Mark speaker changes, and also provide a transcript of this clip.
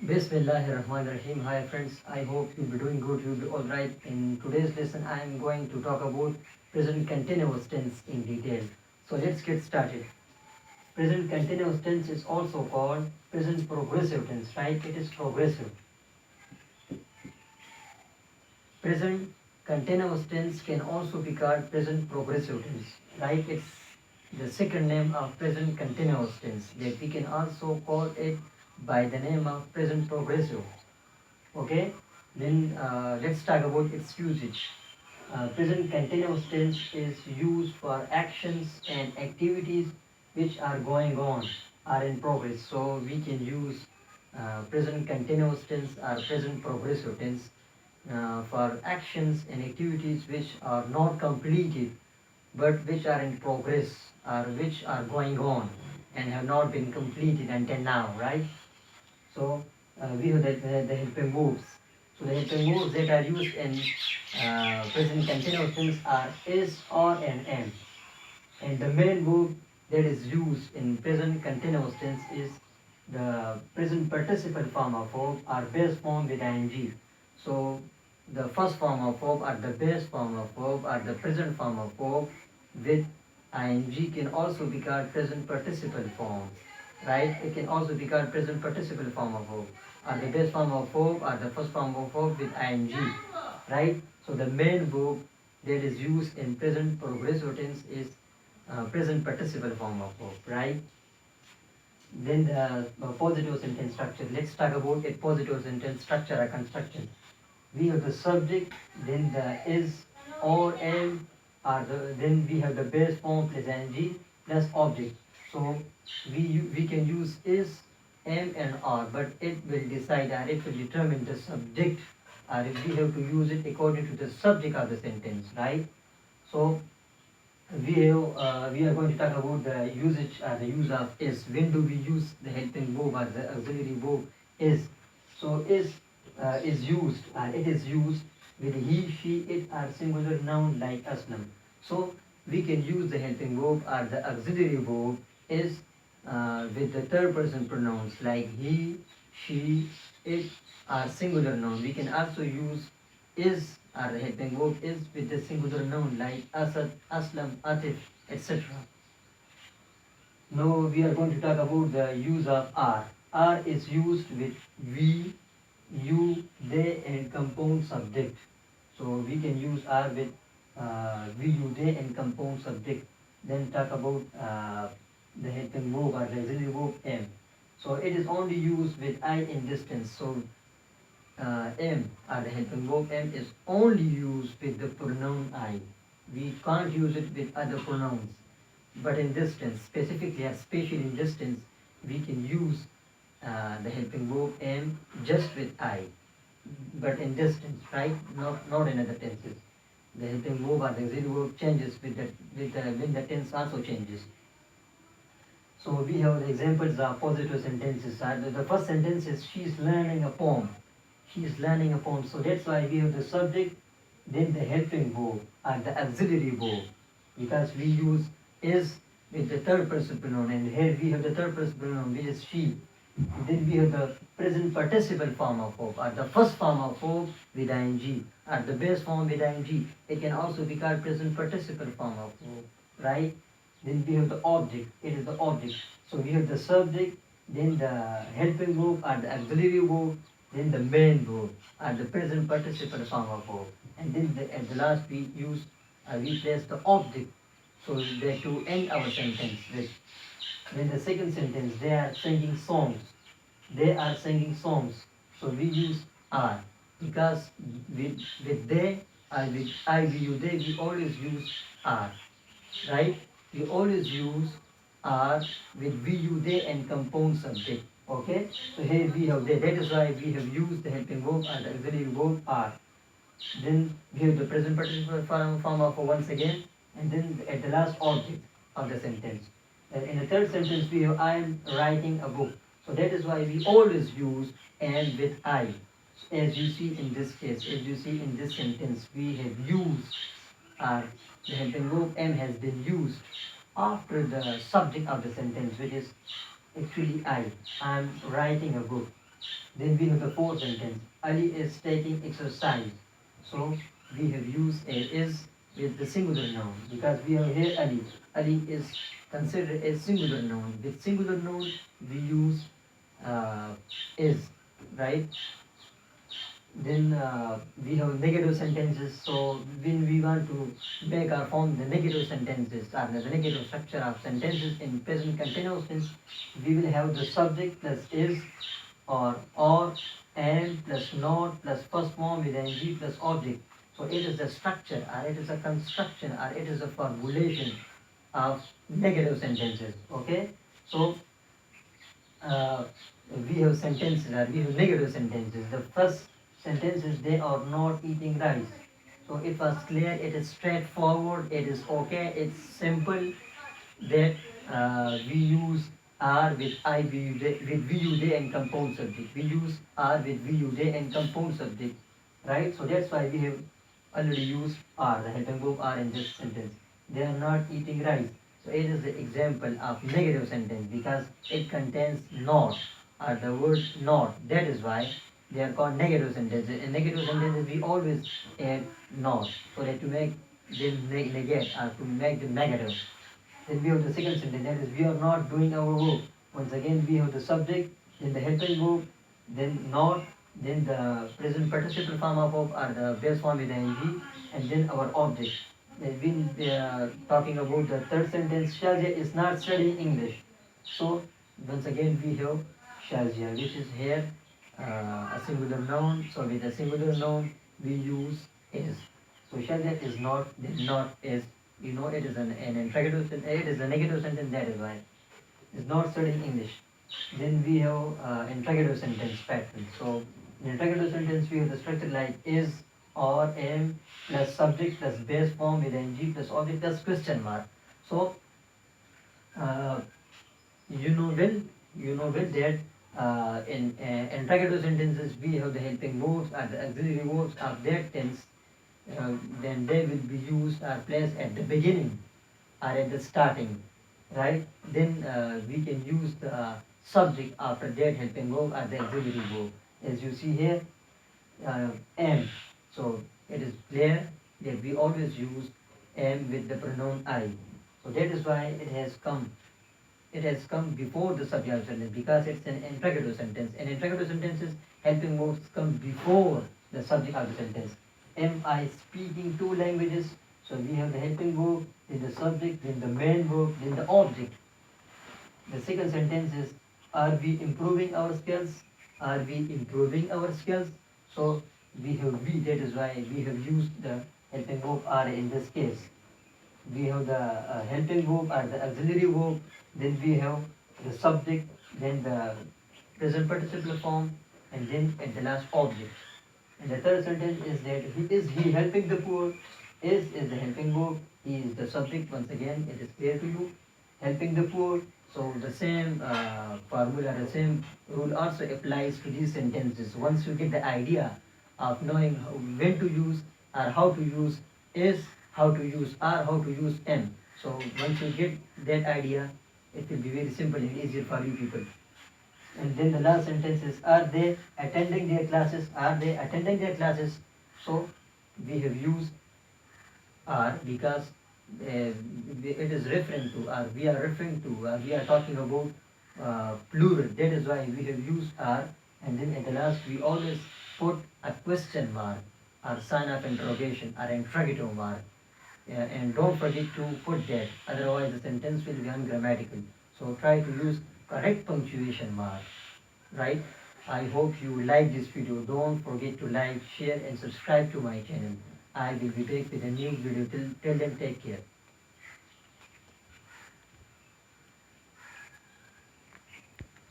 Speaker 1: Bismillahirrahmanirrahim. Hi friends, I hope you'll be doing good, you'll be alright. In today's lesson, I am going to talk about present continuous tense in detail. So let's get started. Present continuous tense is also called present progressive tense, right? It is progressive. Present continuous tense can also be called present progressive tense, right? It's the second name of present continuous tense that we can also call it by the name of present progressive. Okay, then let's talk about its usage. Present continuous tense is used for actions and activities which are going on, are in progress. So we can use present continuous tense or present progressive tense for actions and activities which are not completed but which are in progress or which are going on and have not been completed until now, right? So we have the helping verbs. So the helping verbs that are used in present continuous tense are is, or, and am. And the main verb that is used in present continuous tense is the present participle form of verb or base form with ing. So the first form of verb or the base form of verb or the present form of verb with ing can also be called present participle form, right? It can also be called present participle form of verb or the base form of verb or the first form of verb with ing, right? So the main verb that is used in present progressive tense is present participle form of verb, right? Then the positive sentence structure. Let's talk about a positive sentence structure or construction. We have the subject, then the is, or, am, or then we have the base form plus ing plus object. So we can use is, am, and are, but it will decide or it will determine the subject, or if we have to use it according to the subject of the sentence, right? So we are going to talk about the usage or the use of is. When do we use the helping verb or the auxiliary verb is? So is used or it is used with he, she, it or singular noun like aslam. So we can use the helping verb or the auxiliary verb is with the third person pronouns like he, she, it or singular noun. We can also use is or the helping verb is with the singular noun like Asad, Aslam, Atif, etc. Now we are going to talk about the use of are. Are is used with we, you, they and compound subject. So we can use are with we, you, they and compound subject. Then talk about the helping verb or the auxiliary verb am. So it is only used with I in distance. So am or the helping verb am is only used with the pronoun I. We can't use it with other pronouns. But in distance, specifically, especially in distance, we can use the helping verb am just with I. But in distance, right? Not in other tenses. The helping verb or the auxiliary verb changes when the tense also changes. So we have the examples of positive sentences. The first sentence is she's learning a poem. She is learning a poem. So that's why we have the subject, then the helping verb or the auxiliary verb. Because we use is with the third person pronoun, and here we have the third person pronoun which is she. Then we have the present participle form of verb or the first form of verb with ing or the base form with ing. It can also be called present participle form of verb, right? Then we have the object. It is the object. So we have the subject, then the helping verb or the auxiliary verb, then the main verb or the present participle form of verb. And then at the last we place the object. So that to end our sentence with. Then the second sentence, they are singing songs. They are singing songs. So we use are because with they or with I, we, you, they, we always use are, right? We always use are with we, you, they and compound subject. Okay? So here we have they. That is why we have used the helping verb and the auxiliary verb are. Then we have the present participle form of once again, and then at the last object of the sentence. And in the third sentence we have I am writing a book. So that is why we always use am with I. As you see in this case, as you see in this sentence, we have used the helping verb am has been used after the subject of the sentence, which is actually I. I am writing a book. Then we have the fourth sentence. Ali is taking exercise. So we have used a is with the singular noun because we have here Ali. Ali is considered a singular noun. With singular noun we use is, right? Then we have negative sentences. So when we want to make or form the negative sentences or the negative structure of sentences in present continuous tense, we will have the subject plus is or and plus not plus first form with ing plus object. So it is the structure or it is a construction or it is a formulation of negative sentences. Okay, so uh, we have sentences or we have negative sentences. The first sentence is they are not eating rice. So it was clear, it is straightforward, it is okay, it's simple that we use are with I with VU they and compound subject. We use are with VU they and compound subject, right? So that's why we have already used are, the helping verb are in this sentence. They are not eating rice. So it is the example of negative sentence because it contains not or the word not. That is why they are called negative sentences. In negative sentences we always add not so that to make them negate or to make them negative. Then we have the second sentence, that is we are not doing our work. Once again we have the subject, then the helping verb, then not, then the present participle form of verb or the base form with ing, and then our object. Then we talking about the third sentence, Shazia is not studying English. So once again we have Shazia, which is here a singular noun. So with a singular noun we use is. So Shazia is not, then not is. You know it is an interrogative sentence, it is a negative sentence, that is why. It's not studying English. Then we have interrogative sentence pattern. So in interrogative sentence we have the structure like is or am plus subject plus base form with ing plus object plus question mark. So uh, you know well, that in interrogative sentences we have the helping verbs or the auxiliary verbs of that tense, then they will be used or placed at the beginning or at the starting, right? Then we can use the subject after that helping verb or the auxiliary verb. As you see here, am. So it is clear that we always use am with the pronoun I. So that is why it has come. It has come before the subject sentence because it's an interrogative sentence. In interrogative sentences, helping verbs come before the subject of the sentence. Am I speaking two languages? So we have the helping verb, then the subject, then the main verb, then the object. The second sentence is, are we improving our skills? Are we improving our skills? So we have we, that is why we have used the helping verb are in this case. We have the helping verb or the auxiliary verb, then we have the subject, then the present participle form, and then at the last object. And the third sentence is that he helping the poor? Is the helping verb, he is the subject. Once again, it is clear to you. Helping the poor. So the same formula, the same rule also applies to these sentences. Once you get the idea of knowing when to use or how to use is, how to use are, how to use am. So once you get that idea, it will be very simple and easier for you people. And then the last sentence is, are they attending their classes? Are they attending their classes? So we have used are because it is referring to, or we are referring to, or we are talking about plural. That is why we have used are, and then at the last we always put a question mark or sign of interrogation or interrogative mark. And don't forget to put that, otherwise the sentence will be ungrammatical. So try to use correct punctuation mark, right? I hope you like this video. Don't forget to like, share and subscribe to my channel. I will be back with a new video. Till then, take care.